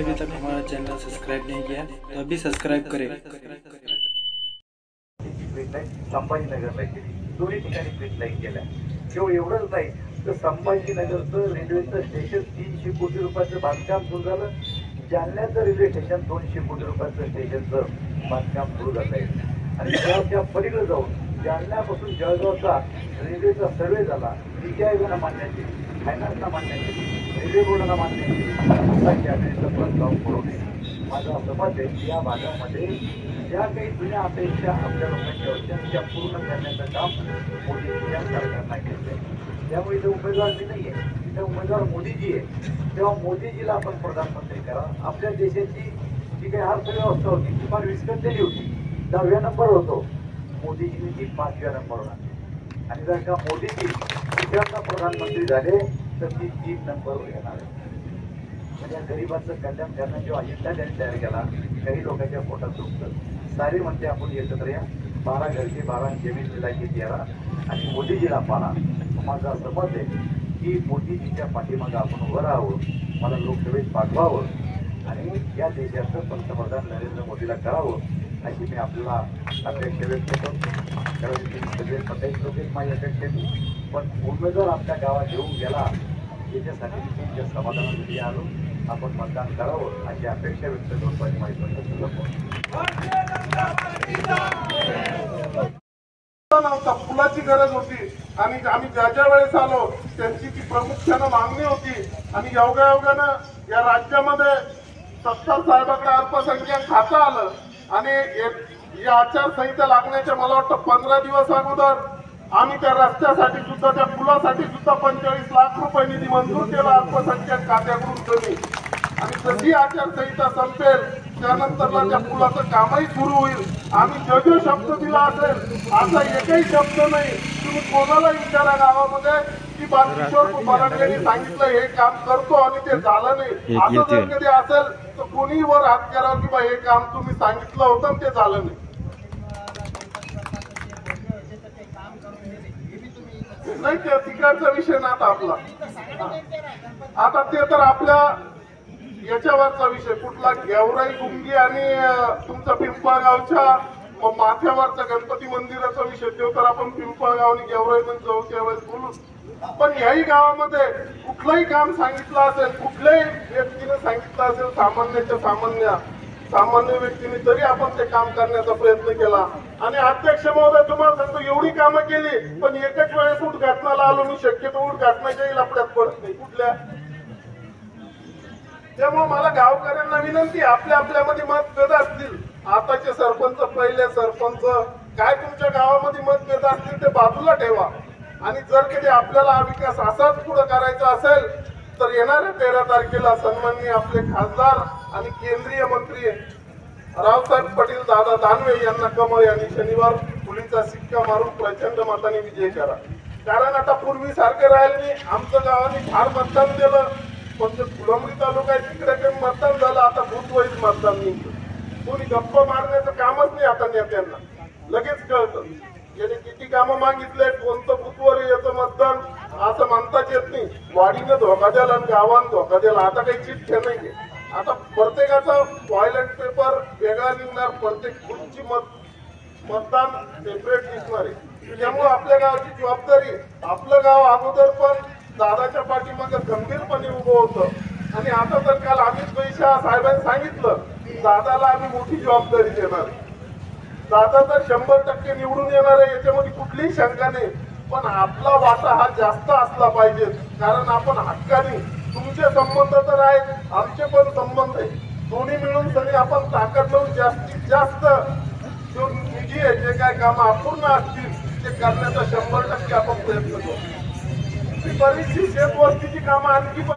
अभी तक हमारा चैनल सब्सक्राइब नहीं किया तो अभी सब्सक्राइब करें। संभाजीनगरला केली, दोन्ही ठिकाणी प्लेट लाईन केल्या. केवळ एवढंच नाही तर संभाजीनगरचं रेल्वेचं स्टेशन 300 कोटी रुपयाचं बांधकाम सुरू झालं. जालन्याचं रेल्वे स्टेशन 200 कोटी रुपयाचं स्टेशनचं बांधकाम सुरू झालंय. आणि त्या पलीकडे जाऊन जालन्यापासून जळगावचा रेल्वेचा सर्वे झाला. नीती आयोगाला मान्य केली, फायनान्सला मान्य केली, रेल्वे बोर्डाला मान्य केली. कॅबिनेटचं प्रस्ताव पुरवणे. माझं असं मत आहे की या भागामध्ये ज्या काही जुन्या अपेक्षा आपल्या लोकांच्या होत्या त्या पूर्ण करण्याचं काम मोदीजीच्या सरकारनं केलं. त्यामुळे इथं उमेदवार मी नाही आहे, इथं उमेदवार मोदीजी आहे. तेव्हा मोदीजीला आपण प्रधानमंत्री करा. आपल्या देशाची जी काही अर्थव्यवस्था होती ती फार विस्कटलेली होती. 10व्या नंबर होतो, मोदीजींनी ती 5व्या नंबरवर आणली. आणि जर का मोदीजी दुसऱ्यांदा प्रधानमंत्री झाले तर ती 3 नंबरवर येणार आहे. म्हणजे गरिबांचं कल्याण करण्याचा जो अजेंडा त्यांनी तयार केला. काही लोकांच्या पोटात दुखतं, सारे म्हणते आपण एकत्र या, 12 घरचे 12 जमीन मिलायची 13 आणि मोदीजीला पाला. माझं असं मत आहे की मोदीजीच्या पाठीमागं आपण उभं राहावं, मला लोकसभेत पाठवावं आणि या देशाचं पंतप्रधान नरेंद्र मोदीला करावं अशी मी आपल्याला अपेक्षा व्यक्त करतो. कारण तुम्ही सगळे 27 लोक माझी अपेक्षा नाही, पण उमेदवार आपल्या गावात येऊन गेला त्याच्यासाठी मी तुमच्या समाधानासाठी आलो. आपण मतदान करावं अशी अपेक्षा व्यक्त करतो आणि माहिती नव्हता, फुलाची गरज होती. आणि आम्ही ज्या ज्या वेळेस आलो त्यांची ती प्रामुख्यानं मागणी होती. आणि योगायोगानं या राज्यामध्ये सत्तार साहेबांकडे अल्पसंख्याक खातं आलं. आणि या आचारसंहिता लागण्याच्या मला वाटतं 15 दिवस अगोदर आम्ही त्या रस्त्यासाठी सुद्धा, त्या पुलासाठी सुद्धा 45 लाख रुपये निधी मंजूर केला अल्पसंख्याक खात्याकडून कमी. आणि जशी आचारसंहिता संपेल त्यानंतरला त्या पुलाचं कामही सुरू होईल. आम्ही जो शब्द दिला असेल असा एकही शब्द नाही. तुम्ही कोणाला विचारा गावामध्ये की बालकिशोर पराडकरांनी सांगितलं हे काम करतो आणि ते झालं नाही. असं जर कधी असेल तर कोणी वर हात करावं की बा हे काम तुम्ही सांगितलं होतं आणि ते झालं नाही. नाही ते तिकडचा विषय ना आता आपला. आता ते तर आपल्या याच्यावरचा विषय कुठला गेवराई गुंगी आणि तुमचा पिंपळगावच्या माथ्यावरचा गणपती मंदिराचा विषय तो तर आपण पिंपळगाव आणि गेवराई मध्ये जाऊ त्यावेळेस बोलू. पण याही गावामध्ये कुठलंही काम सांगितलं असेल, कुठल्याही व्यक्तीने सांगितलं असेल, सामान्य व्यक्तीने तरी आपण ते काम करण्याचा प्रयत्न केला. आणि अध्यक्ष महोदय तुम्हाला सांगतो एवढी कामं केली पण एकच वेळेस उद्घाटनाला आलो मी. शक्यतो उद्घाटनाच्याही लफड्यात पडत नाही कुठल्या. त्यामुळे मला गावकऱ्यांना विनंती, आपल्या आपल्यामध्ये मतभेद असतील, आताचे सरपंच पहिले सरपंच काय तुमच्या गावामध्ये मतभेद असतील ते बाजूला ठेवा. आणि जर कधी आपल्याला हा विकास असाच पुढे करायचा असेल तर येणाऱ्या 13 तारखेला सन्माननीय आपले खासदार आणि केंद्रीय मंत्री रावसाहेब पाटील दादा दानवे यांना कमळ यांनी शनिवार फुलीचा सिक्का मारून प्रचंड मताने विजय करा. कारण आता पूर्वी सारखं राहिलं नाही. आमचं गावाने फार मतदान दिलं पण ते फुलंब्री तालुका आहे तिकडे काही मतदान झालं. आता भूतवाईज मतदान निघतं. कोणी गप्पा मारण्याचं कामच नाही आता नेत्यांना. लगेच कळतं याने किती कामं मागितले, कोणतं बुथवर याचं मतदान असं म्हणताच येत नाही. वाडीनं धोका द्याल आणि गावानं धोका द्याल. आता काही चिठ्ठ्या नाहीये. आता प्रत्येकाचा टॉयलेट पेपर वेगळा निघणार, प्रत्येक बुथची मतदान सेपरेट दिसणार आहे. त्यामुळे आपल्या गावाची जबाबदारी, आपलं गाव अगोदर पण दादाच्या पाठीमागे गंभीरपणे उभं होतं. आणि आता तर काल अमित भाई साहेबांनी सांगितलं दादाला आम्ही मोठी जबाबदारी देणार. दादा तर 100% निवडून येणार आहे याच्यामध्ये कुठलीही शंका नाही. पण आपला वाटा हा जास्त असला पाहिजे. कारण आपण हक्कानी, तुमचे संबंध तर आहेत, आमचे पण संबंध आहे. दोन्ही मिळून सगळे आपण ताकद लावून जास्तीत जास्त जो निधी आहे, जे काय काम अपूर्ण असतील ते करण्याचा 100% आपण प्रयत्न करू. बरीचशी शेतवस्तीची कामं आणखी पण